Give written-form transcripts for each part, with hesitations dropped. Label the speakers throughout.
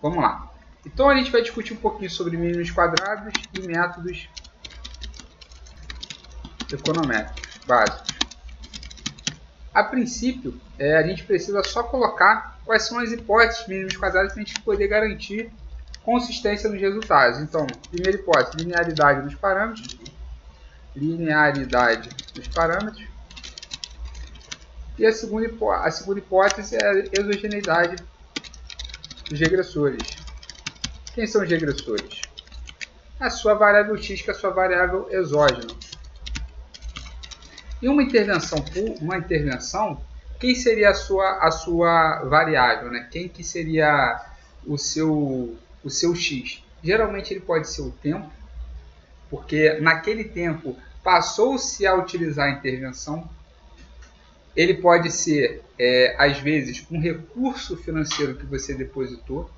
Speaker 1: Vamos lá. Então a gente vai discutir um pouquinho sobre mínimos quadrados e métodos econométricos básicos. A princípio, a gente precisa só colocar quais são as hipóteses de mínimos quadrados para a gente poder garantir consistência nos resultados. Então, primeira hipótese, linearidade dos parâmetros. E a segunda hipótese é a exogeneidade dos regressores. Quem são os regressores? A sua variável x, que é a sua variável exógena. Em uma intervenção, quem seria a sua variável, né? Quem que seria o seu x? Geralmente ele pode ser o tempo, porque naquele tempo passou-se a utilizar a intervenção. Ele pode ser, às vezes, um recurso financeiro que você depositou.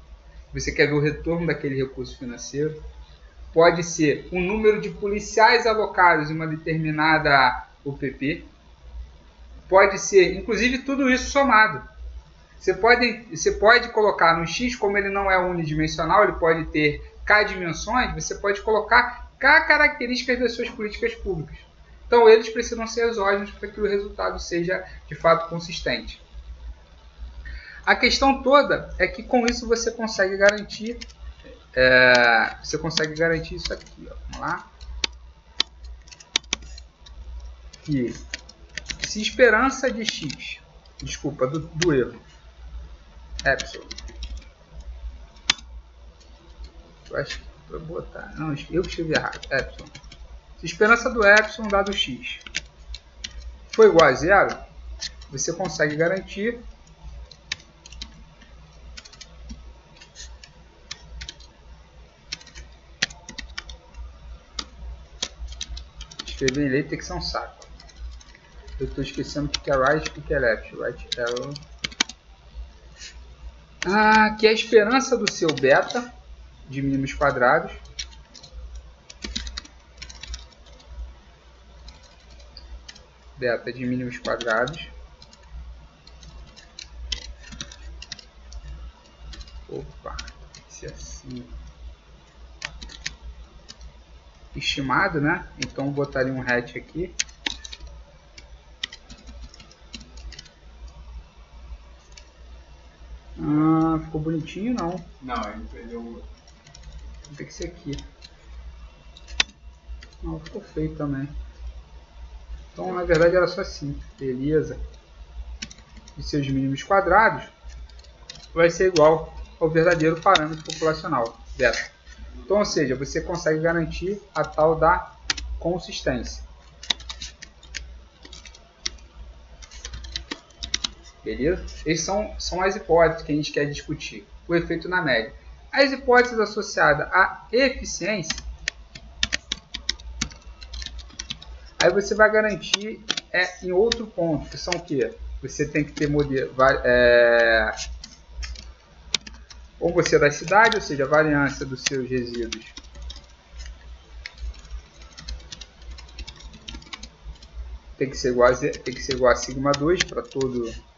Speaker 1: Você quer ver o retorno daquele recurso financeiro. Pode ser o número de policiais alocados em uma determinada UPP. Pode ser, inclusive, tudo isso somado. Você pode colocar no X, como ele não é unidimensional, ele pode ter K dimensões, você pode colocar K características das suas políticas públicas. Então, eles precisam ser exógenos para que o resultado seja, de fato, consistente. A questão toda é que, com isso, você consegue garantir isso aqui. Ó. Vamos lá. Que se esperança de x, desculpa, do erro, epsilon. Eu acho que vou botar, não, eu escrevi errado, epsilon. Se a esperança do epsilon dado x for igual a zero, você consegue garantir escrever em letra tem que ser um saco. Eu estou esquecendo o que é right e o que é left. Right arrow. Que é a esperança do seu beta de mínimos quadrados opa, isso é assim estimado, né? Então eu botaria um hat aqui. Ficou bonitinho, não?
Speaker 2: Não, ele perdeu.
Speaker 1: Tem que ser aqui. Não, ficou feio também. Então, na verdade, era só assim. Beleza. E seus mínimos quadrados vai ser igual ao verdadeiro parâmetro populacional, beta. Então, ou seja, você consegue garantir a tal da consistência. Beleza? Essas são as hipóteses que a gente quer discutir. O efeito na média. As hipóteses associadas à eficiência, aí você vai garantir em outro ponto, que são o quê? Você tem que ter modelo, ou você da cidade, ou seja, a variância dos seus resíduos tem que ser igual a sigma 2 para todo.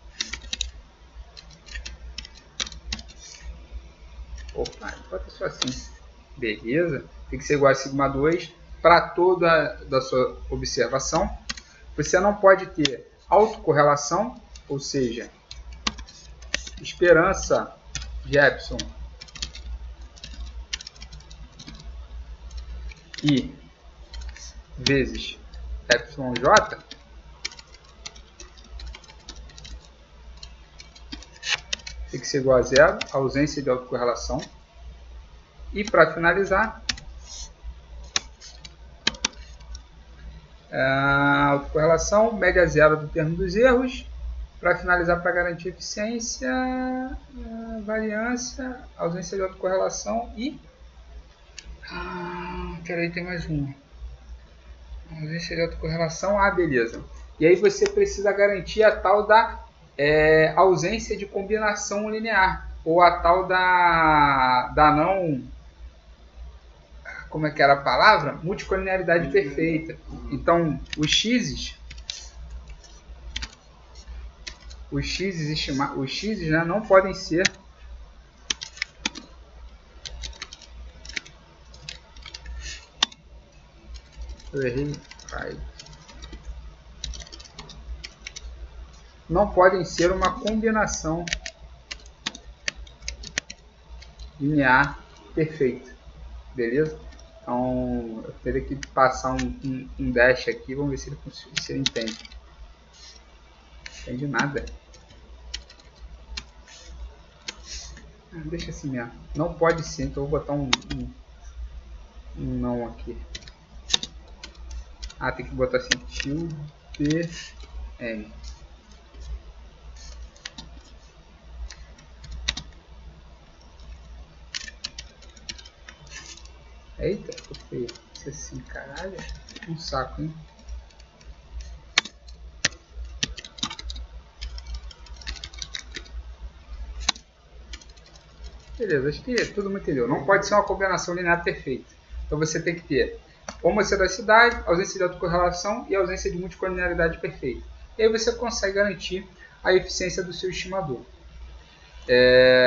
Speaker 1: Opa, bota só assim. Beleza? Tem que ser igual a sigma 2 para toda da sua observação. Você não pode ter autocorrelação, ou seja, esperança de epsilon I vezes epsilon j tem que ser igual a zero, ausência de autocorrelação. E para finalizar, a autocorrelação, média zero do termo dos erros. Para finalizar, para garantir eficiência, variância, ausência de autocorrelação e... peraí, tem mais uma. Ausência de autocorrelação, beleza. E aí você precisa garantir a tal da ausência de combinação linear, ou a tal da não... Como é que era a palavra? Multicolinearidade perfeita. Então, os x's, né, não podem ser Eu errei. Não podem ser uma combinação linear perfeita. Beleza? Então eu teria que passar um dash aqui. Vamos ver se ele entende. Não entende nada. Deixa assim mesmo. Não pode ser, então eu vou botar um não aqui. Tem que botar assim, tilde n. Eita, ficou feio. Isso assim, caralho. Um saco, hein? Beleza, acho que todo mundo entendeu. Não pode ser uma combinação linear perfeita. Então você tem que ter homocedacidade, ausência de autocorrelação e ausência de multicolinearidade perfeita. E aí você consegue garantir a eficiência do seu estimador.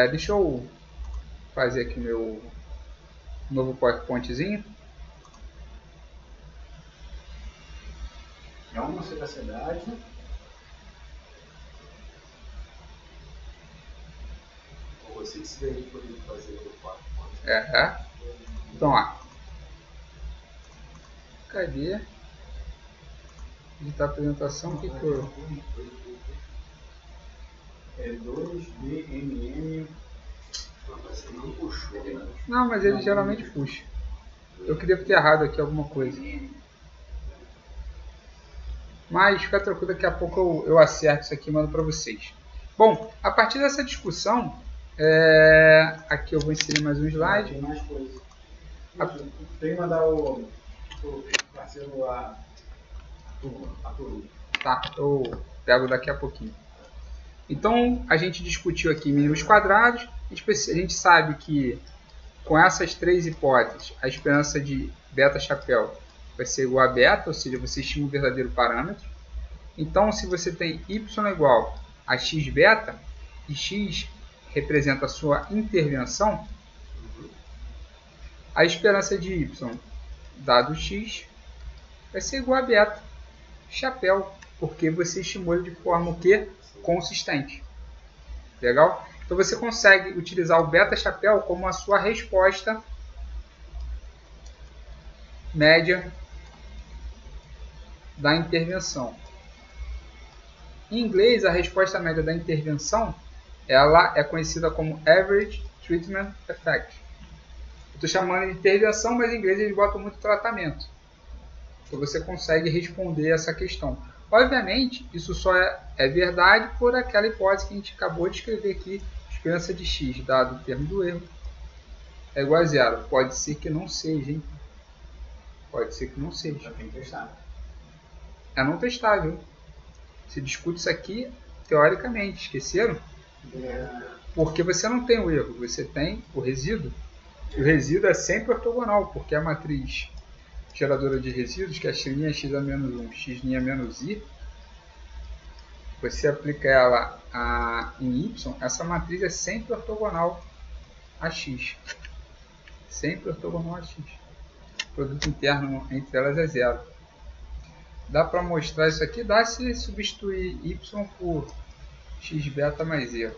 Speaker 1: Deixa eu fazer aqui meu novo PowerPointzinho.
Speaker 2: É uma homocedacidade. Você que se dedicou a fazer o PowerPoint.
Speaker 1: Então, ó. Cadê? Editar a apresentação, o que foi?
Speaker 2: É 2DMM. Não puxou, né?
Speaker 1: Não, mas ele geralmente puxa. Eu queria ter errado aqui alguma coisa. Mas fica tranquilo, daqui a pouco eu acerto isso aqui e mando para vocês. Bom, a partir dessa discussão, aqui eu vou inserir mais um slide.
Speaker 2: Tem mais coisa. Tem que mandar o parceiro a turma.
Speaker 1: Tá, eu pego daqui a pouquinho. Então, a gente discutiu aqui mínimos quadrados. A gente sabe que com essas três hipóteses, a esperança de beta-chapéu vai ser igual a beta, ou seja, você estima um verdadeiro parâmetro. Então, se você tem y igual a x beta, e x representa a sua intervenção, a esperança de y dado x vai ser igual a beta chapéu, porque você estimou ele de forma o quê? Consistente. Legal? Então você consegue utilizar o beta chapéu como a sua resposta média da intervenção. Em inglês, a resposta média da intervenção ela é conhecida como Average Treatment Effect. Eu estou chamando de intervenção, mas em inglês eles botam muito tratamento. Então você consegue responder essa questão. Obviamente, isso só é verdade por aquela hipótese que a gente acabou de escrever aqui. Esperança de x dado o termo do erro é igual a zero. Pode ser que não seja, hein? Pode ser que não seja.
Speaker 2: Tem que testar.
Speaker 1: É não testável. Se discute isso aqui teoricamente, esqueceram? Porque você não tem o erro, você tem o resíduo. E o resíduo é sempre ortogonal, porque a matriz geradora de resíduos, que é x' x a menos 1, x' menos i, você aplica ela em y, essa matriz é sempre ortogonal a x. Sempre ortogonal a x. O produto interno entre elas é zero. Dá para mostrar isso aqui? Dá se substituir y por x beta mais erro.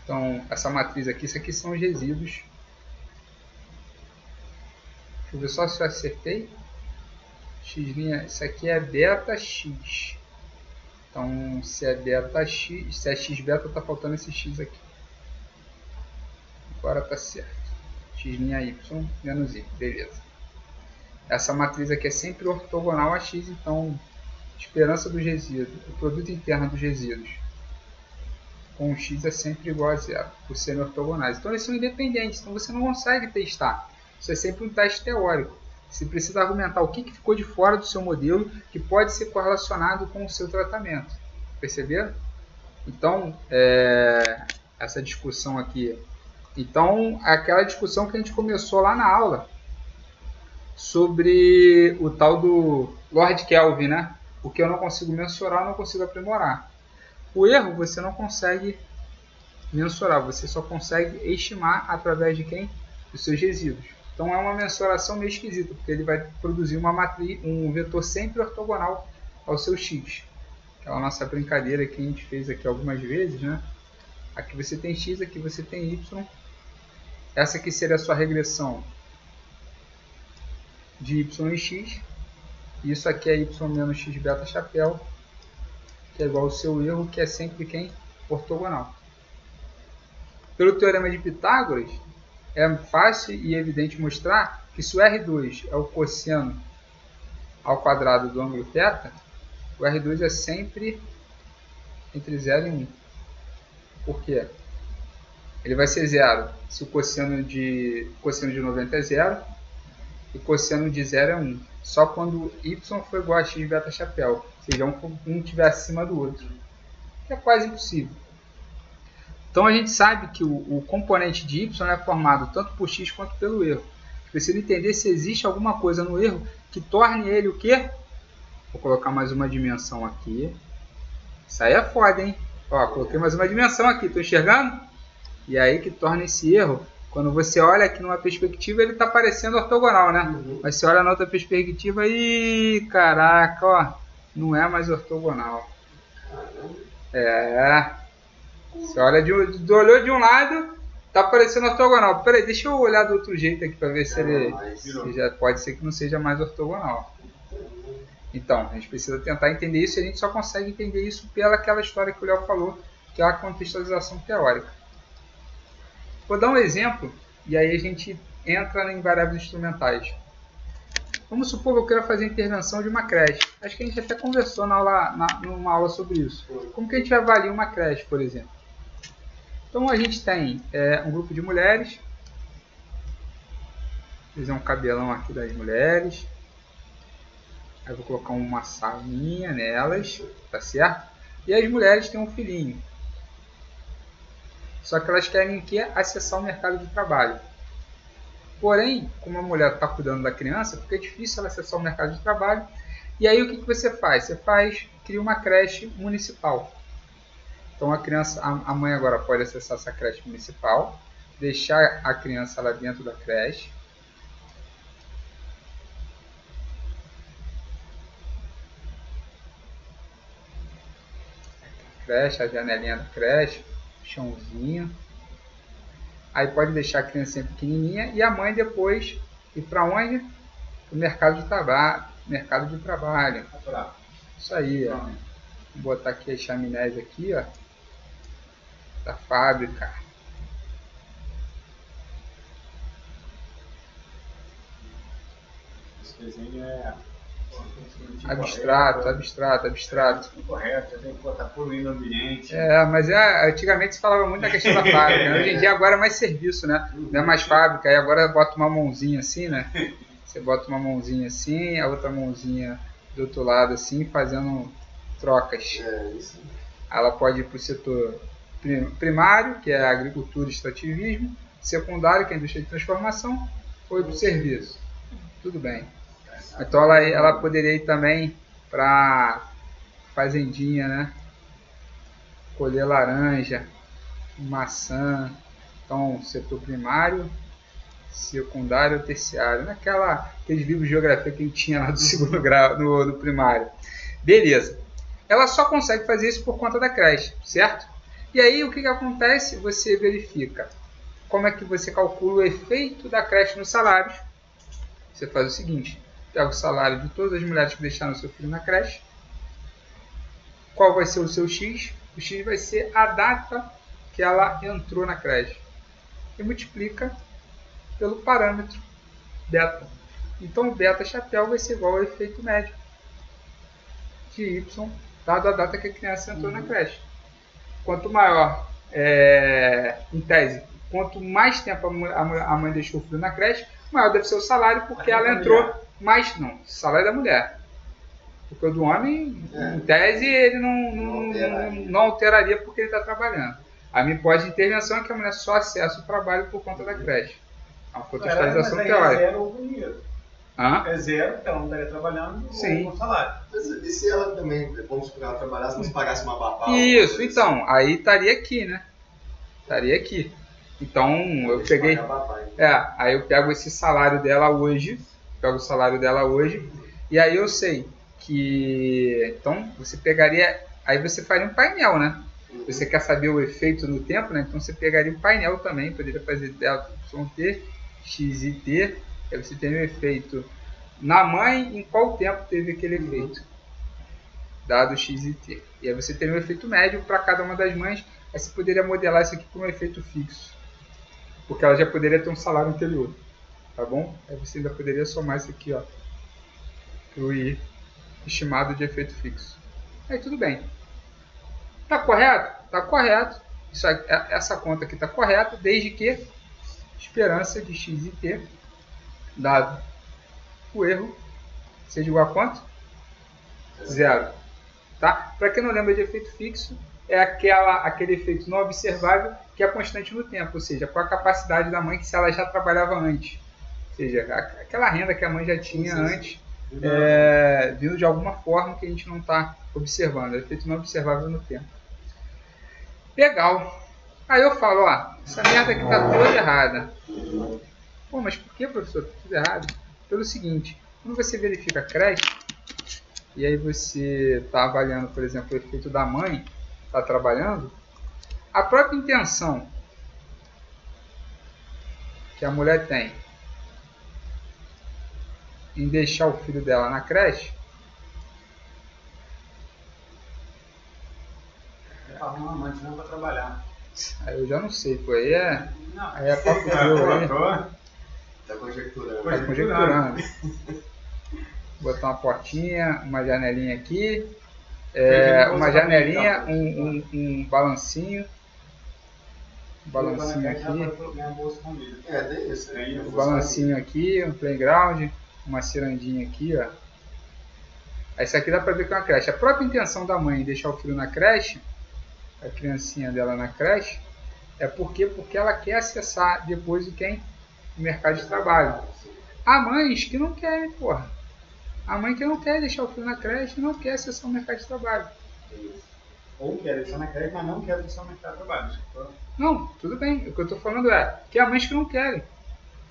Speaker 1: Então, essa matriz aqui, isso aqui são os resíduos. Deixa eu ver só se eu acertei. X', isso aqui é beta x. Então, se é beta x, se é x beta, está faltando esse x aqui. Agora está certo. X' y menos i. Beleza. Essa matriz aqui é sempre ortogonal a x, então esperança dos resíduos, o produto interno dos resíduos com o x é sempre igual a zero, por serem ortogonais. Então eles são independentes, então você não consegue testar. Isso é sempre um teste teórico. Você precisa argumentar o que ficou de fora do seu modelo que pode ser correlacionado com o seu tratamento. Perceberam? Então, essa discussão aqui. Então, aquela discussão que a gente começou lá na aula sobre o tal do Lord Kelvin, né? O que eu não consigo mensurar, eu não consigo aprimorar. O erro você não consegue mensurar, você só consegue estimar através de quem? Dos seus resíduos. Então é uma mensuração meio esquisita, porque ele vai produzir uma matriz, um vetor sempre ortogonal ao seu x. Aquela nossa brincadeira que a gente fez aqui algumas vezes, né? Aqui você tem x, aqui você tem y. Essa aqui seria a sua regressão de y e x. Isso aqui é y menos x beta chapéu, que é igual ao seu erro, que é sempre quem? Ortogonal. Pelo teorema de Pitágoras, é fácil e evidente mostrar que se o R2 é o cosseno ao quadrado do ângulo θ, o R2 é sempre entre 0 e 1. Por quê? Ele vai ser 0 se o cosseno de 90 é 0 e o cosseno de 0 é 1. Só quando y for igual a x beta chapéu, ou seja, um estiver acima do outro, que é quase impossível. Então a gente sabe que o componente de y é formado tanto por x quanto pelo erro. Precisa entender se existe alguma coisa no erro que torne ele o quê? Vou colocar mais uma dimensão aqui. Isso aí é foda, hein? Ó, coloquei mais uma dimensão aqui, estou enxergando? E aí que torna esse erro, quando você olha aqui numa perspectiva, ele está parecendo ortogonal, né? Mas você olha na outra perspectiva e caraca, ó, não é mais ortogonal. Você olhou de um lado, tá parecendo ortogonal. Peraí, deixa eu olhar do outro jeito aqui para ver se ele já pode ser que não seja mais ortogonal. Então, a gente precisa tentar entender isso e a gente só consegue entender isso pelaquela história que o Léo falou, que é a contextualização teórica. Vou dar um exemplo e aí a gente entra em variáveis instrumentais. Vamos supor que eu queira fazer a intervenção de uma creche. Acho que a gente até conversou numa aula sobre isso. Como que a gente avalia uma creche, por exemplo? Então a gente tem um grupo de mulheres. Vou fazer um cabelão aqui das mulheres. Aí vou colocar uma salinha nelas, tá certo? E as mulheres têm um filhinho. Só que elas querem acessar o mercado de trabalho. Porém, como a mulher está cuidando da criança, fica difícil ela acessar o mercado de trabalho. E aí o que você faz? Você cria uma creche municipal. Então a mãe agora pode acessar essa creche municipal, deixar a criança lá dentro da creche. A janelinha da creche, chãozinho. Aí pode deixar a criancinha pequenininha e a mãe depois ir para onde? Para o mercado de trabalho. Isso aí, ó. Vou botar aqui as chaminés aqui, ó, da fábrica.
Speaker 2: Esse desenho é
Speaker 1: abstrato.
Speaker 2: Correto, tem que botar poluindo o ambiente.
Speaker 1: Mas antigamente se falava muito da questão da fábrica, né? Hoje em dia agora é mais serviço, né? Não é mais fábrica, aí agora bota uma mãozinha assim, né? Você bota uma mãozinha assim, a outra mãozinha do outro lado assim, fazendo trocas.
Speaker 2: Isso.
Speaker 1: Ela pode ir para o setor primário, que é a agricultura e extrativismo, secundário, que é a indústria de transformação, ou ir para o serviço. Tudo bem. Então ela poderia ir também para fazendinha, né? Colher laranja, maçã. Então, setor primário, secundário, terciário. Aqueles livros de geografia que a gente tinha lá do segundo grau, no primário. Beleza. Ela só consegue fazer isso por conta da creche, certo? E aí o que acontece? Você verifica como é que você calcula o efeito da creche nos salários. Você faz o seguinte: pega o salário de todas as mulheres que deixaram seu filho na creche. Qual vai ser o seu X? O X vai ser a data que ela entrou na creche. E multiplica pelo parâmetro beta. Então o beta chapéu vai ser igual ao efeito médio de Y, dado a data que a criança entrou na creche. Quanto maior, em tese, quanto mais tempo a mãe deixou o filho na creche, maior deve ser o salário, porque ela entrou mais. Não, o salário é da mulher. Porque o do homem, em tese, ele não alteraria porque ele está trabalhando. A minha hipótese de intervenção é que a mulher só acessa o trabalho por conta da creche. É uma contextualização teórica.
Speaker 2: É zero ou bonito. É zero, porque ela não estaria trabalhando com salário.
Speaker 3: Mas e se ela também, vamos supor, ela trabalhasse, mas pagasse uma babá?
Speaker 1: Isso, então, aí estaria aqui, né? Estaria aqui. Então eu peguei, aí eu pego esse salário dela hoje, e aí eu sei que, então você pegaria, aí você faria um painel, né? Você quer saber o efeito no tempo, né? Então você pegaria um painel também, poderia fazer delta YT, X e T, aí você teria um efeito na mãe, em qual tempo teve aquele efeito, dado X e T. E aí você teria um efeito médio para cada uma das mães, aí você poderia modelar isso aqui para um efeito fixo, porque ela já poderia ter um salário anterior, tá bom? Aí você ainda poderia somar isso aqui, ó, pro I estimado de efeito fixo. Aí tudo bem. Tá correto? Tá correto. Isso aqui, essa conta aqui tá correta, desde que esperança de X e T, dado o erro, seja igual a quanto? 0. Tá? Para quem não lembra de efeito fixo, é aquele efeito não observável que é constante no tempo, ou seja, com a capacidade da mãe que se ela já trabalhava antes. Ou seja, aquela renda que a mãe já tinha antes, vindo de alguma forma que a gente não está observando. É efeito não observável no tempo. Legal. Aí eu falo, ó, essa merda aqui tá toda errada. Pô, mas por que, professor? Tá tudo errado? Pelo seguinte, quando você verifica a creche, e aí você está avaliando, por exemplo, o efeito da mãe, está trabalhando, a própria intenção que a mulher tem em deixar o filho dela na creche,
Speaker 4: arruma uma mãe para trabalhar.
Speaker 1: Aí eu já não sei, pô, aí é papo meu, aí.
Speaker 3: Tá conjecturando.
Speaker 1: Tá conjecturando. Botar uma portinha, uma janelinha aqui, uma janelinha, um balancinho. Um balancinho aqui.
Speaker 3: Tem isso.
Speaker 1: Um balancinho aqui, um playground, uma cirandinha aqui, ó. Isso aqui dá pra ver que é uma creche. A própria intenção da mãe em deixar o filho na creche, a criancinha dela na creche, é porque ela quer acessar depois o mercado de trabalho. Há mães que não querem, porra. A mãe que não quer deixar o filho na creche não quer acessar o mercado de trabalho.
Speaker 4: Ou quer deixar na creche, mas não quer acessar o mercado de trabalho.
Speaker 1: Não, tudo bem. O que eu estou falando é que há mães que não querem.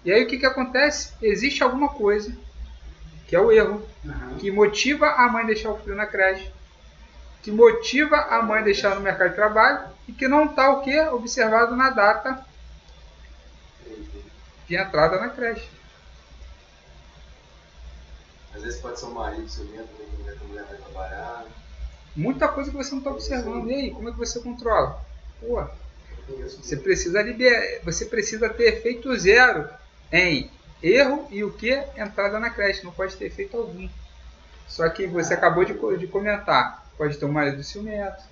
Speaker 1: E aí o que acontece? Existe alguma coisa, que é o erro, que motiva a mãe a deixar o filho na creche, que motiva a mãe a deixar no mercado de trabalho e que não está o que? Observado na data de entrada na creche.
Speaker 3: Às vezes pode ser o marido ciumento, que a mulher vai trabalhar.
Speaker 1: Muita coisa que você não está observando. E aí, como é que você controla? Pô, você precisa ter efeito 0 em erro e o que? Entrada na creche. Não pode ter efeito algum. Só que você acabou de comentar. Pode ter um marido ciumento.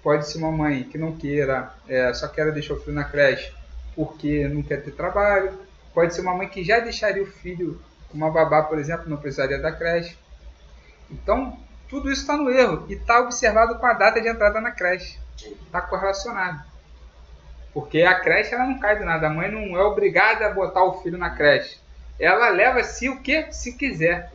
Speaker 1: Pode ser uma mãe que não queira, só queira deixar o filho na creche porque não quer ter trabalho. Pode ser uma mãe que já deixaria o filho com uma babá, por exemplo, não precisaria da creche. Então, tudo isso está no erro e está observado com a data de entrada na creche. Está correlacionado. Porque a creche ela não cai do nada. A mãe não é obrigada a botar o filho na creche. Ela leva se quiser.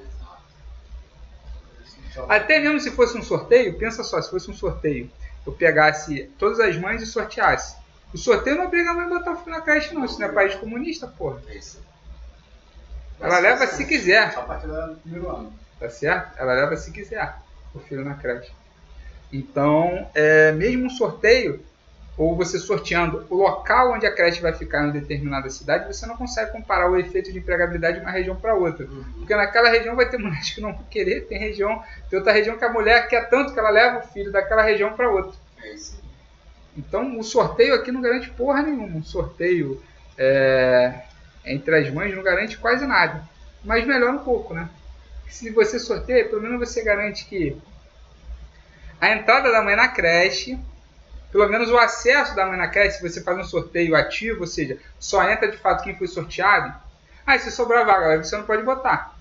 Speaker 1: Até mesmo se fosse um sorteio, pensa só, se fosse um sorteio, eu pegasse todas as mães e sorteasse. O sorteio não obriga a mãe a botar o filho na creche não, isso não é país comunista, porra. Ela leva se quiser.
Speaker 4: Só a partir do primeiro ano.
Speaker 1: Tá certo? Ela leva se quiser o filho na creche. Então, mesmo um sorteio, ou você sorteando o local onde a creche vai ficar em uma determinada cidade, você não consegue comparar o efeito de empregabilidade de uma região para outra. Porque naquela região vai ter mulheres que não vão querer, tem outra região que a mulher quer tanto que ela leva o filho daquela região para outra. Então, o sorteio aqui não garante porra nenhuma. Um sorteio entre as mães não garante quase nada. Mas melhora um pouco, né? Se você sorteia, pelo menos você garante que a entrada da mãe na creche, pelo menos o acesso da mãe na creche, se você faz um sorteio ativo, ou seja, só entra de fato quem foi sorteado, se sobrar vaga, você não pode botar.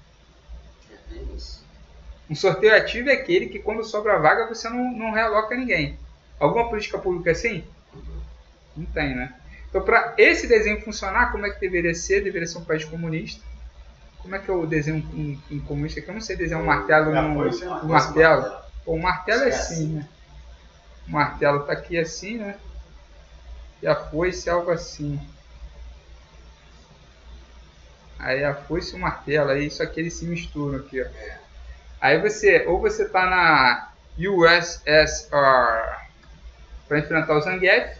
Speaker 1: Um sorteio ativo é aquele que quando sobra vaga você não realoca ninguém. Alguma política pública assim? Não tem, né? Então, para esse desenho funcionar, como é que deveria ser? Deveria ser um país comunista. Como é que é o desenho em comunista? Que eu não sei desenhar um martelo no martelo. Pô, o martelo é assim, né? O martelo tá aqui assim, né? E a foice é algo assim. Aí a foice e o martelo, aí isso aqui eles se misturam aqui, ó. Aí ou você tá na USSR para enfrentar o Zangief,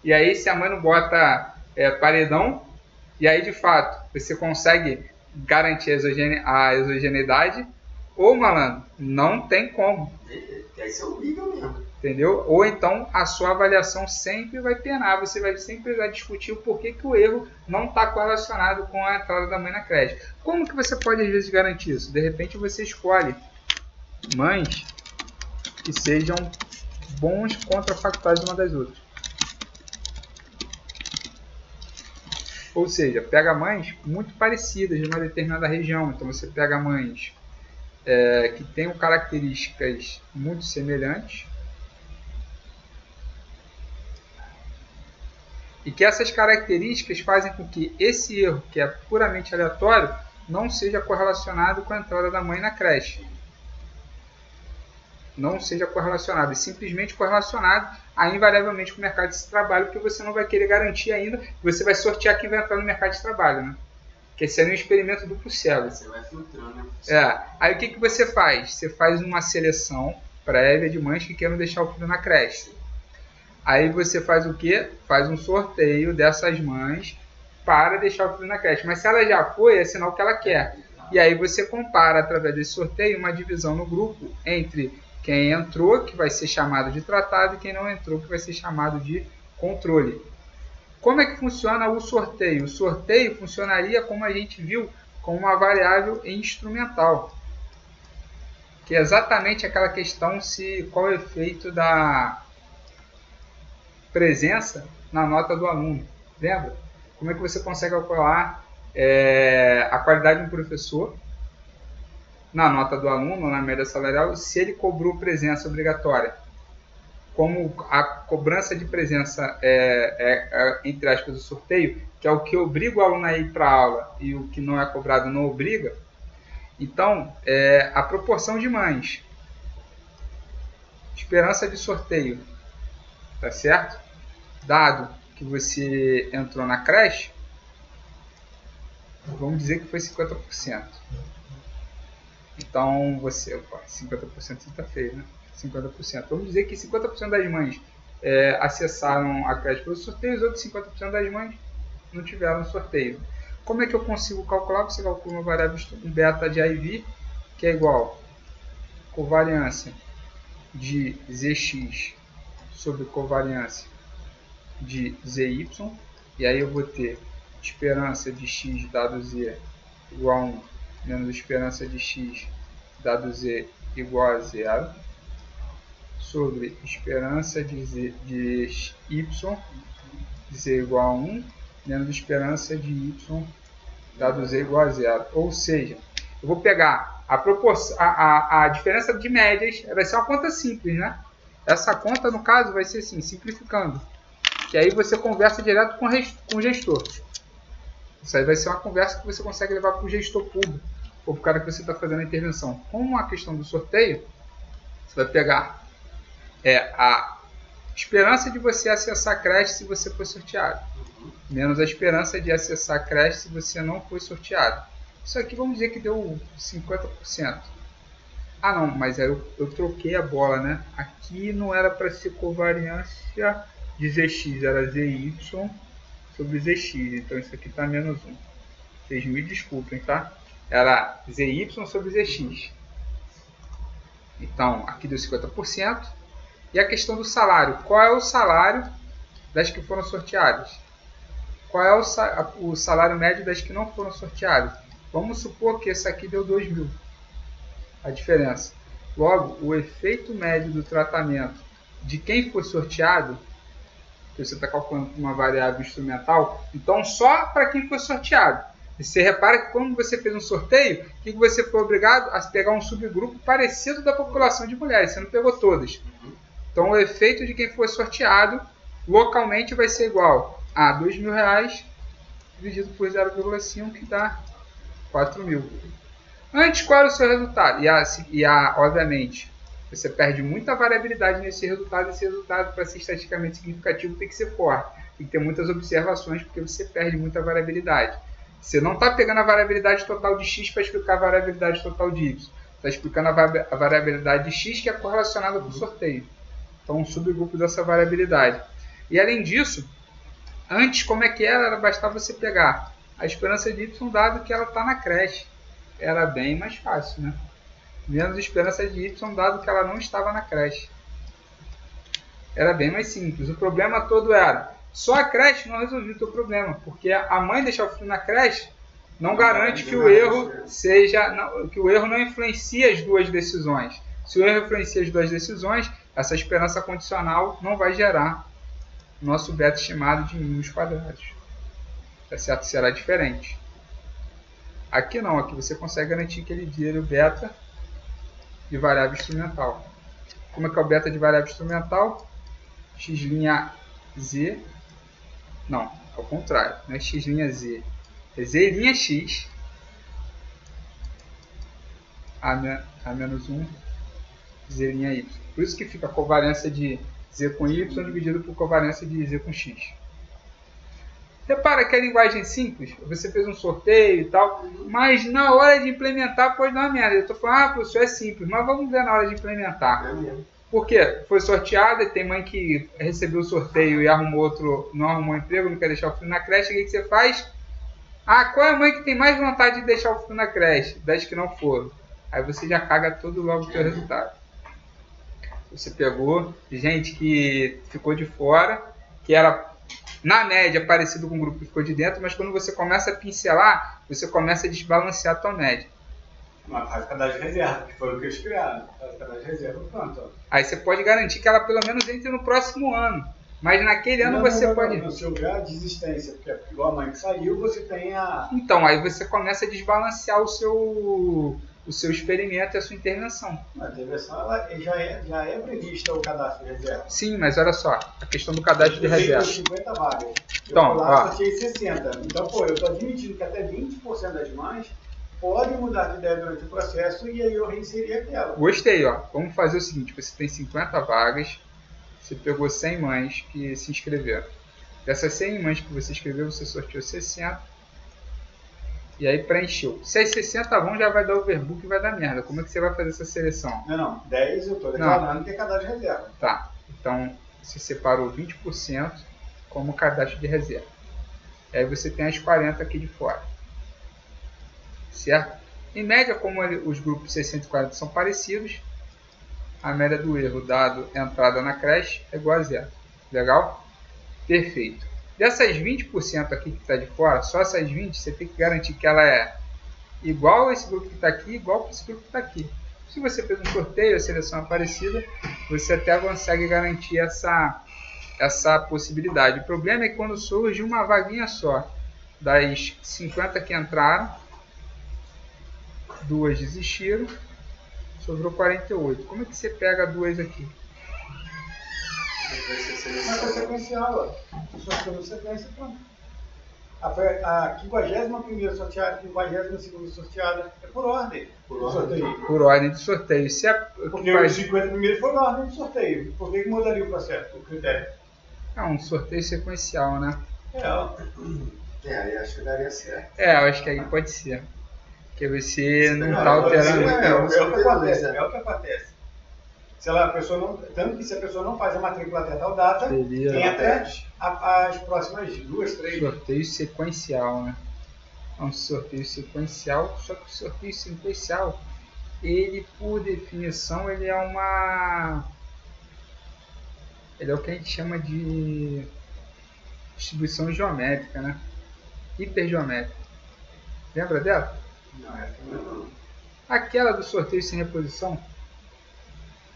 Speaker 1: e aí se a mãe não bota paredão, e aí de fato você consegue garantir a exogeneidade, ou malandro, não tem como.
Speaker 3: Aí você obriga mesmo.
Speaker 1: Entendeu? Ou então a sua avaliação sempre vai penar, você vai sempre precisar discutir o porquê que o erro não está correlacionado com a entrada da mãe na creche. Como que você pode às vezes garantir isso? De repente você escolhe mães que sejam bons contrafactuais uma das outras. Ou seja, pega mães muito parecidas de uma determinada região. Então você pega mães que tenham características muito semelhantes e que essas características fazem com que esse erro, que é puramente aleatório, não seja correlacionado com a entrada da mãe na creche. Não seja correlacionado, e simplesmente correlacionado invariavelmente com o mercado de trabalho, porque você não vai querer garantir ainda, você vai sortear quem vai entrar no mercado de trabalho, né? Que esse é um experimento duplo cego.
Speaker 3: Você vai filtrando, né?
Speaker 1: Aí o que você faz? Você faz uma seleção prévia de mães que queiram deixar o filho na creche. Aí você faz o quê? Faz um sorteio dessas mães para deixar o filho na creche. Mas se ela já foi, é sinal que ela quer. E aí você compara, através desse sorteio, uma divisão no grupo entre quem entrou, que vai ser chamado de tratado, e quem não entrou, que vai ser chamado de controle. Como é que funciona o sorteio? O sorteio funcionaria, como a gente viu, com uma variável instrumental. Que é exatamente aquela questão qual é o efeito da presença na nota do aluno. Lembra? Como é que você consegue calcular a qualidade de um professor na nota do aluno, na média salarial, se ele cobrou presença obrigatória? Como a cobrança de presença entre aspas, o sorteio, que é o que obriga o aluno a ir para a aula e o que não é cobrado não obriga. Então, a proporção de mães, esperança de sorteio, tá certo? Dado que você entrou na creche, vamos dizer que foi 50%. Então, 50% está feio, né? 50%. Vamos dizer que 50% das mães acessaram a creche pelo sorteio, os outros 50% das mães não tiveram sorteio. Como é que eu consigo calcular? Você calcula uma variável beta de IV, que é igual a covariância de Zx sobre covariância de Zy, e aí eu vou ter esperança de x dado Z igual a 1 menos esperança de x dado Z igual a 0 sobre esperança de y de Z igual a 1 menos esperança de y dado Z igual a 0. Ou seja, eu vou pegar a diferença de médias, vai ser uma conta simples, né? Essa conta, no caso, vai ser assim, simplificando. Que aí você conversa direto com o gestor. Isso aí vai ser uma conversa que você consegue levar para o gestor público, ou para o cara que você está fazendo a intervenção. Como a questão do sorteio, você vai pegar a esperança de você acessar a creche se você for sorteado, menos a esperança de acessar a creche se você não foi sorteado. Isso aqui vamos dizer que deu 50%. Ah não, mas aí eu troquei a bola, né? Aqui não era para ser covariância de Zx, era Zy sobre Zx, então isso aqui está menos 1. Vocês me desculpem, tá? Era Zy sobre Zx. Então, aqui deu 50%. E a questão do salário. Qual é o salário das que foram sorteadas? Qual é o salário médio das que não foram sorteadas? Vamos supor que esse aqui deu 2.000. A diferença. Logo, o efeito médio do tratamento de quem foi sorteado, que você está calculando com uma variável instrumental, então só para quem foi sorteado. E você repara que quando você fez um sorteio, que você foi obrigado a pegar um subgrupo parecido da população de mulheres, você não pegou todas. Então o efeito de quem foi sorteado localmente vai ser igual a R$2.000 dividido por 0,5, que dá 4.000. Antes, qual era o seu resultado? Obviamente, você perde muita variabilidade nesse resultado. Esse resultado, para ser estatisticamente significativo, tem que ser forte. Tem que ter muitas observações, porque você perde muita variabilidade. Você não está pegando a variabilidade total de x para explicar a variabilidade total de y. Está explicando a variabilidade de x que é correlacionada com o sorteio. Então, um subgrupo dessa variabilidade. E além disso, antes como é que era? Bastava você pegar a esperança de y dado que ela está na creche. Era bem mais fácil, né? Menos esperança de y dado que ela não estava na creche. Era bem mais simples. O problema todo era, só a creche não resolvia o teu problema, porque a mãe deixar o filho na creche não garante que o erro seja, que o erro não influencia as duas decisões. Se o erro influencia as duas decisões, essa esperança condicional não vai gerar nosso beta estimado de mínimos quadrados. Tá certo? Será diferente. Aqui não, aqui você consegue garantir que ele vira o beta de variável instrumental. Como é que é o beta de variável instrumental? X' z, não, ao contrário, não é x' z, é z'(x), a menos 1, z'(y). Por isso que fica a covariância de z com y dividido por covariância de z com x. Repara que a linguagem simples, você fez um sorteio e tal, mas na hora de implementar pode dar uma merda. Eu estou falando, professor, é simples, mas vamos ver na hora de implementar. Por quê? Foi sorteado e tem mãe que recebeu o sorteio e arrumou outro, não arrumou emprego, não quer deixar o filho na creche. O que você faz? Ah, qual é a mãe que tem mais vontade de deixar o filho na creche? Das que não foram. Aí você já caga todo logo o seu resultado. Você pegou gente que ficou de fora, que era, na média, parecido com o grupo que ficou de dentro, mas quando você começa a pincelar, você começa a desbalancear a tua média.
Speaker 4: Mas faz cadastro de reserva, que foi o que eles criaram. Faz cadastro de reserva, pronto.
Speaker 1: Aí você pode garantir que ela pelo menos entre no próximo ano. Mas naquele ano você pode...
Speaker 4: No seu grau de existência, porque é igual a mãe que saiu, você tem a...
Speaker 1: Então, aí você começa a desbalancear o seu experimento e a sua intervenção.
Speaker 4: A intervenção ela já é prevista o cadastro de reserva.
Speaker 1: Sim, mas olha só, a questão do cadastro de reserva.
Speaker 4: 50 vagas.
Speaker 1: Então,
Speaker 4: eu lá sorteei 60. Então, pô, eu estou admitindo que até 20% das mães podem mudar de ideia durante o processo e aí eu reinserir aquela.
Speaker 1: Gostei, ó. Vamos fazer o seguinte, você tem 50 vagas, você pegou 100 mães que se inscreveram. Dessas 100 mães que você inscreveu, você sorteou 60 e aí preencheu. Se as 60 vão, já vai dar overbook e vai dar merda. Como é que você vai fazer essa seleção?
Speaker 4: Não, 10 eu estou declarando que é cadastro de reserva.
Speaker 1: Tá, então você separou 20% como cadastro de reserva. E aí você tem as 40 aqui de fora. Certo? Em média, como os grupos 60 e 40 são parecidos, a média do erro dado a entrada na creche é igual a zero. Legal? Perfeito. Dessas 20% aqui que está de fora, só essas 20, você tem que garantir que ela é igual a esse grupo que está aqui, igual a esse grupo que está aqui. Se você fez um sorteio, a seleção é parecida, você até consegue garantir essa possibilidade. O problema é que quando surge uma vaguinha só, das 50 que entraram, 2 desistiram, sobrou 48. Como é que você pega 2 aqui?
Speaker 4: Mas é sequencial, ó. Sorteio sequência, pronto. A 51ª sorteada, a 52ª sorteada, é por ordem.
Speaker 1: Por ordem de sorteio. Se
Speaker 4: porque os 50 primeiros foram na ordem de sorteio. Por que mudaria o processo, o critério?
Speaker 1: É um sorteio sequencial, né?
Speaker 3: Aí acho que daria certo.
Speaker 1: Eu acho que aí pode ser. Porque você não está alterando.
Speaker 4: É o que acontece. Se a pessoa não, tanto que se a pessoa não faz a matrícula até tal data, tem até as próximas 2, 3.
Speaker 1: Sorteio sequencial, né? É um sorteio sequencial, só que o sorteio sequencial, ele por definição, ele é o que a gente chama de distribuição geométrica, né? Hipergeométrica. Lembra dela?
Speaker 4: Não.
Speaker 1: Aquela do sorteio sem reposição.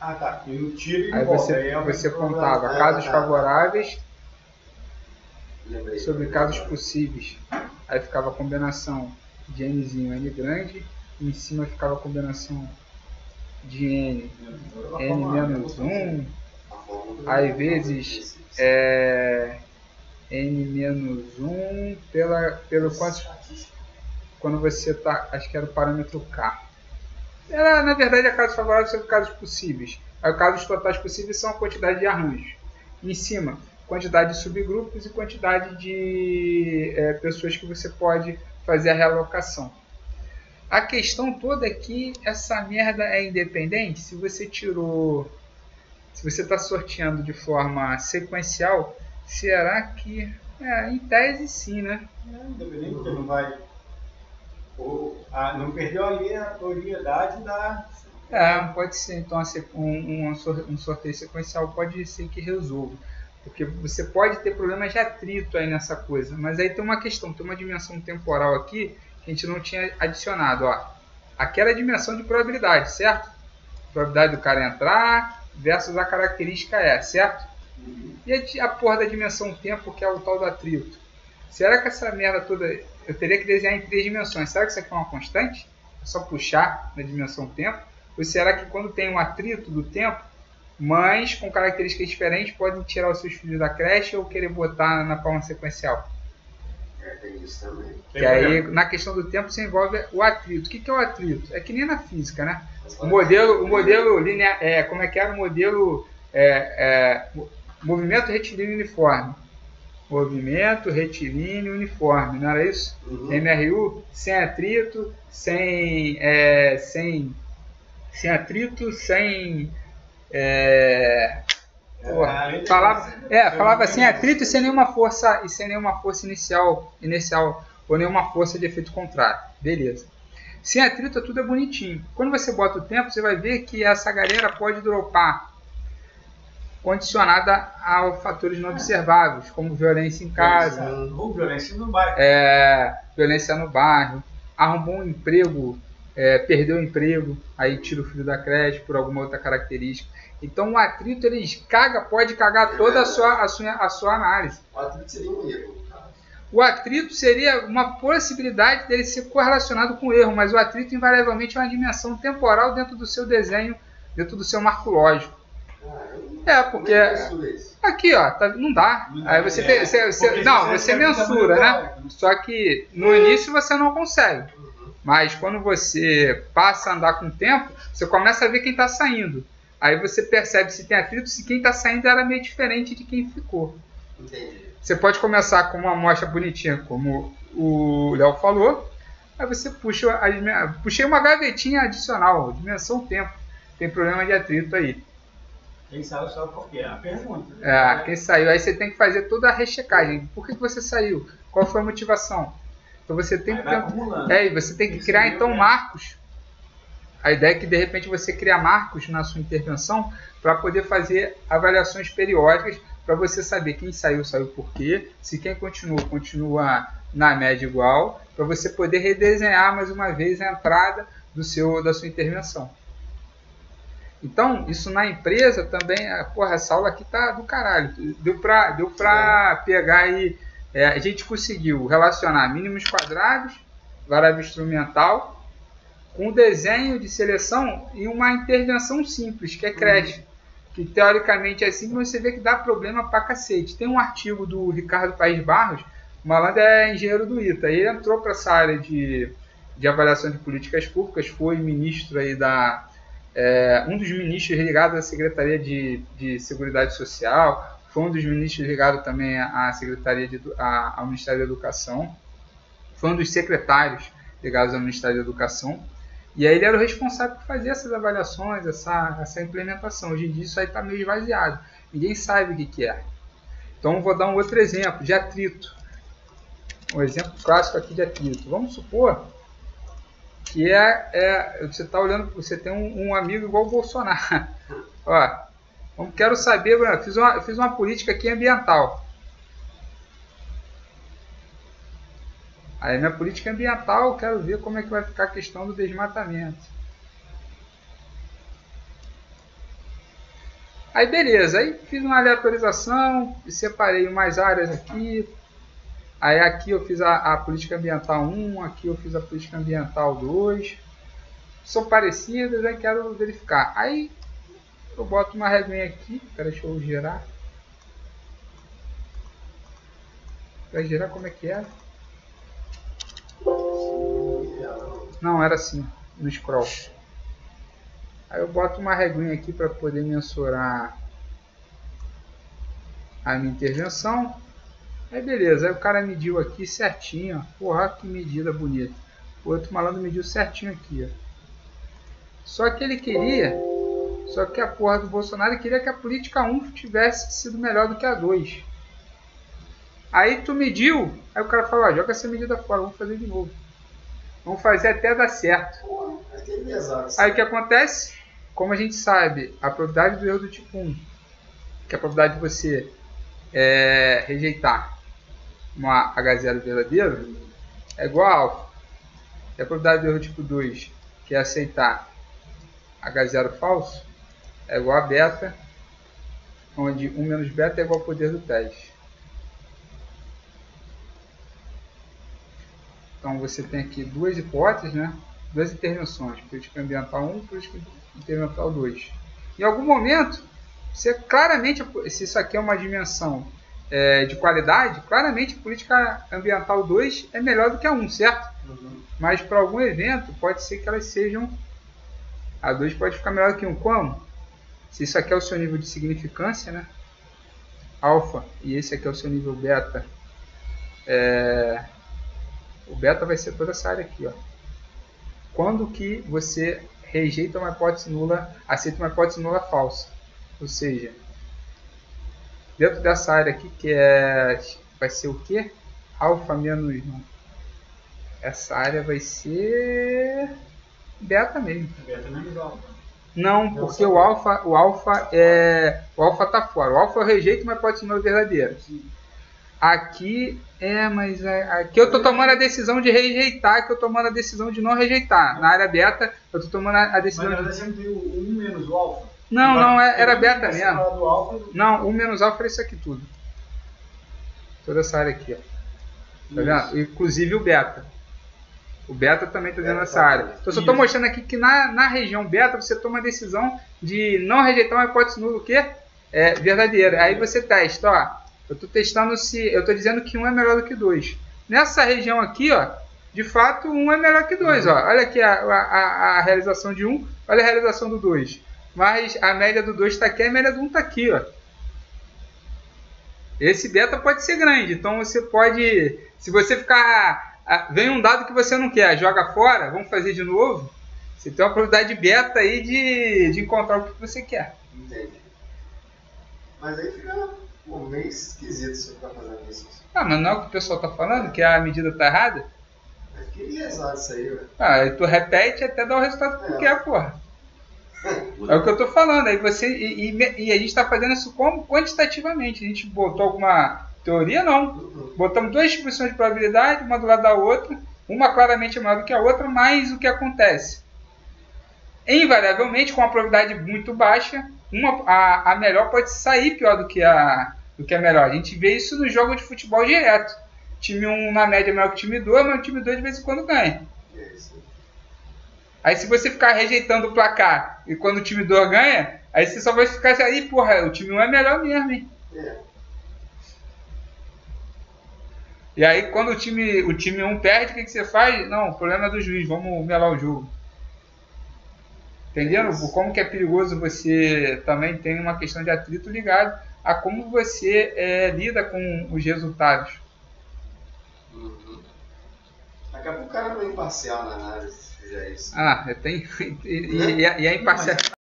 Speaker 4: Ah, tá. E no tiro e
Speaker 1: aí você contava casos favoráveis sobre casos possíveis. Aí ficava a combinação de nzinho, n grande, e em cima ficava a combinação de n menos 1, aí vezes n menos 1 pelo quando você tá, acho que era o parâmetro k. Era, na verdade, a casos favoráveis sobre casos possíveis. Aí, os casos totais possíveis são a quantidade de arranjos. Em cima, quantidade de subgrupos e quantidade de pessoas que você pode fazer a realocação. A questão toda é que essa merda é independente. Se você está sorteando de forma sequencial, será que... em tese sim, né?
Speaker 4: Independente, porque não vai... não perdeu ali a prioridade da...
Speaker 1: pode ser. Então um sorteio sequencial pode ser que resolva. Porque você pode ter problemas de atrito aí nessa coisa. Mas aí tem uma questão, tem uma dimensão temporal aqui que a gente não tinha adicionado. Ó. Aquela dimensão de probabilidade, certo? Probabilidade do cara entrar versus a característica certo? E a porra da dimensão tempo, que é o tal do atrito. Será que essa merda toda eu teria que desenhar em 3 dimensões? Será que isso aqui é uma constante? É só puxar na dimensão tempo? Ou será que quando tem um atrito do tempo, mães com características diferentes podem tirar os seus filhos da creche ou querer botar na forma sequencial?
Speaker 3: Tem isso também.
Speaker 1: Que aí, na questão do tempo, você envolve o atrito. O que é o atrito? É que nem na física, né? O modelo linear, como é que era o modelo movimento retilíneo uniforme. Movimento retilíneo uniforme, não era isso? MRU, sem atrito, sem atrito, sem... falava sem atrito e sem nenhuma força inicial ou nenhuma força de efeito contrário. Beleza. Sem atrito tudo é bonitinho. Quando você bota o tempo, você vai ver que essa galera pode dropar condicionada a fatores não observáveis, como violência em casa,
Speaker 4: ou violência no bairro.
Speaker 1: Violência no bairro, arrumou um emprego, perdeu o emprego, aí tira o filho da creche por alguma outra característica. Então o atrito pode cagar toda a sua análise.
Speaker 3: O atrito seria um erro.
Speaker 1: O atrito seria uma possibilidade dele ser correlacionado com o erro, mas o atrito invariavelmente é uma dimensão temporal dentro do seu desenho, dentro do seu marco lógico. Porque aqui não dá. Aí você mensura, né? Só que no início você não consegue. Mas quando você passa a andar com o tempo, você começa a ver quem está saindo. Aí você percebe se tem atrito, se quem está saindo era meio diferente de quem ficou.
Speaker 3: Entendi.
Speaker 1: Você pode começar com uma amostra bonitinha, como o Léo falou. Aí você puxei uma gavetinha adicional, dimensão tempo. Tem problema de atrito aí.
Speaker 4: Quem saiu por quê? É a pergunta.
Speaker 1: Quem saiu. Aí você tem que fazer toda a rechecagem. Por que você saiu? Qual foi a motivação? Então você tem você tem que criar então marcos. A ideia é que de repente você cria marcos na sua intervenção para poder fazer avaliações periódicas para você saber quem saiu por quê, se quem continua na média igual, para você poder redesenhar mais uma vez a entrada da sua intervenção. Então, isso na empresa também, essa aula aqui tá do caralho. Deu pra pegar aí, a gente conseguiu relacionar mínimos quadrados, variável instrumental, com desenho de seleção e uma intervenção simples, que é creche. Que teoricamente é simples, mas você vê que dá problema pra cacete. Tem um artigo do Ricardo Paes Barros, o malandro é engenheiro do ITA, ele entrou para essa área de avaliação de políticas públicas, foi ministro aí um dos ministros ligados à Secretaria de Seguridade Social, foi um dos ministros ligados também à Secretaria ao Ministério da Educação, foi um dos secretários ligados ao Ministério da Educação, e aí ele era o responsável por fazer essas avaliações, essa implementação. Hoje em dia isso aí está meio esvaziado, ninguém sabe o que é. Então vou dar um outro exemplo de atrito, um exemplo clássico aqui de atrito. Vamos supor que você está olhando, você tem um amigo igual o Bolsonaro. Quero saber, Bruno, eu fiz uma política aqui ambiental. Aí minha política ambiental, eu quero ver como é que vai ficar a questão do desmatamento. Aí beleza, aí fiz uma aleatorização, separei umas áreas aqui. Aí aqui eu fiz a política ambiental 1, aqui eu fiz a política ambiental 2. São parecidas, aí quero verificar. Aí eu boto uma reguinha aqui, deixa eu girar. Vai girar como é que era? Não, era assim, no scroll. Aí eu boto uma reguinha aqui para poder mensurar a minha intervenção. Aí beleza, aí o cara mediu aqui certinho, ó. Porra, que medida bonita. O outro malandro mediu certinho aqui, ó. Só que ele queria, só que a porra do Bolsonaro queria que a política 1 tivesse sido melhor do que a 2. Aí tu mediu, aí o cara falou, ó, joga essa medida fora, vamos fazer de novo. Vamos fazer até dar certo. Aí o que acontece? Como a gente sabe, a probabilidade do erro do tipo 1, que é a probabilidade de você rejeitar uma H0 verdadeira, é igual a alfa. E a probabilidade do erro tipo 2, que é aceitar H0 falso, é igual a beta, onde 1 menos beta é igual ao poder do teste. Então você tem aqui duas hipóteses, né? Duas intervenções, política ambiental 1 e política ambiental 2. Em algum momento, você claramente, se isso aqui é uma dimensão de qualidade, claramente política ambiental 2 é melhor do que a 1, certo? Uhum. Mas para algum evento, pode ser que elas sejam... A 2 pode ficar melhor do que 1. Como? Se isso aqui é o seu nível de significância, né? Alfa, e esse aqui é o seu nível beta. O beta vai ser toda essa área aqui, ó. Quando que você rejeita uma hipótese nula, aceita uma hipótese nula falsa. Ou seja, dentro dessa área aqui, que vai ser o quê? Alfa menos 1. Essa área vai ser beta mesmo.
Speaker 4: Beta menos alfa.
Speaker 1: Não, porque o alfa tá fora. O alfa eu rejeito uma hipótese nula verdadeira. Sim. Aqui mas aqui eu estou tomando a decisão de rejeitar, aqui eu estou tomando a decisão de não rejeitar. Na área beta, eu estou tomando a decisão
Speaker 4: de... Mas sempre tem o 1 menos o alfa?
Speaker 1: Não, era beta mesmo. Não, 1 menos alfa era isso aqui tudo. Toda essa área aqui, ó. Tá vendo? Inclusive o beta. O beta também está dentro dessa área. Então eu só estou mostrando aqui que na região beta você toma a decisão de não rejeitar uma hipótese nula, o quê? Verdadeira. Aí você testa, ó. Eu estou testando se... Eu estou dizendo que 1 é melhor do que 2. Nessa região aqui, ó, de fato, 1 é melhor que 2. Ó. Olha aqui a realização de 1, olha a realização do 2. Mas a média do 2 está aqui, a média do 1 está aqui. Ó. Esse beta pode ser grande. Então você pode... Se você ficar... Vem um dado que você não quer, joga fora, vamos fazer de novo. Você tem uma probabilidade beta aí de encontrar o que você quer.
Speaker 3: Entendi. Mas aí fica... meio esquisito você ficar fazendo isso.
Speaker 1: Mas não é o que o pessoal está falando? Que a medida está errada?
Speaker 3: Mas que exato isso aí, velho.
Speaker 1: E tu repete até dar o resultado que tu quer, porra. É o que eu estou falando. Aí você, e a gente está fazendo isso como? Quantitativamente. A gente botou alguma teoria? Não. Botamos duas distribuições de probabilidade, uma do lado da outra. Uma claramente é maior do que a outra, mas o que acontece? Invariavelmente, com uma probabilidade muito baixa, a melhor pode sair pior do que a melhor. A gente vê isso no jogo de futebol direto. Time 1 na média é maior que o time 2, mas o time 2 de vez em quando ganha. Aí se você ficar rejeitando o placar e quando o time 2 ganha, aí você só vai ficar assim, porra, o time 1 é melhor mesmo, hein? E aí quando o time 1 perde, o que você faz? Não, o problema é do juiz, vamos melar o jogo. Entendendo? Como que é perigoso você também tem uma questão de atrito ligado a como você lida com os resultados.
Speaker 3: Uhum. Daqui a pouco o cara não é imparcial na análise, se fizer isso.
Speaker 1: Tem. E a imparcial.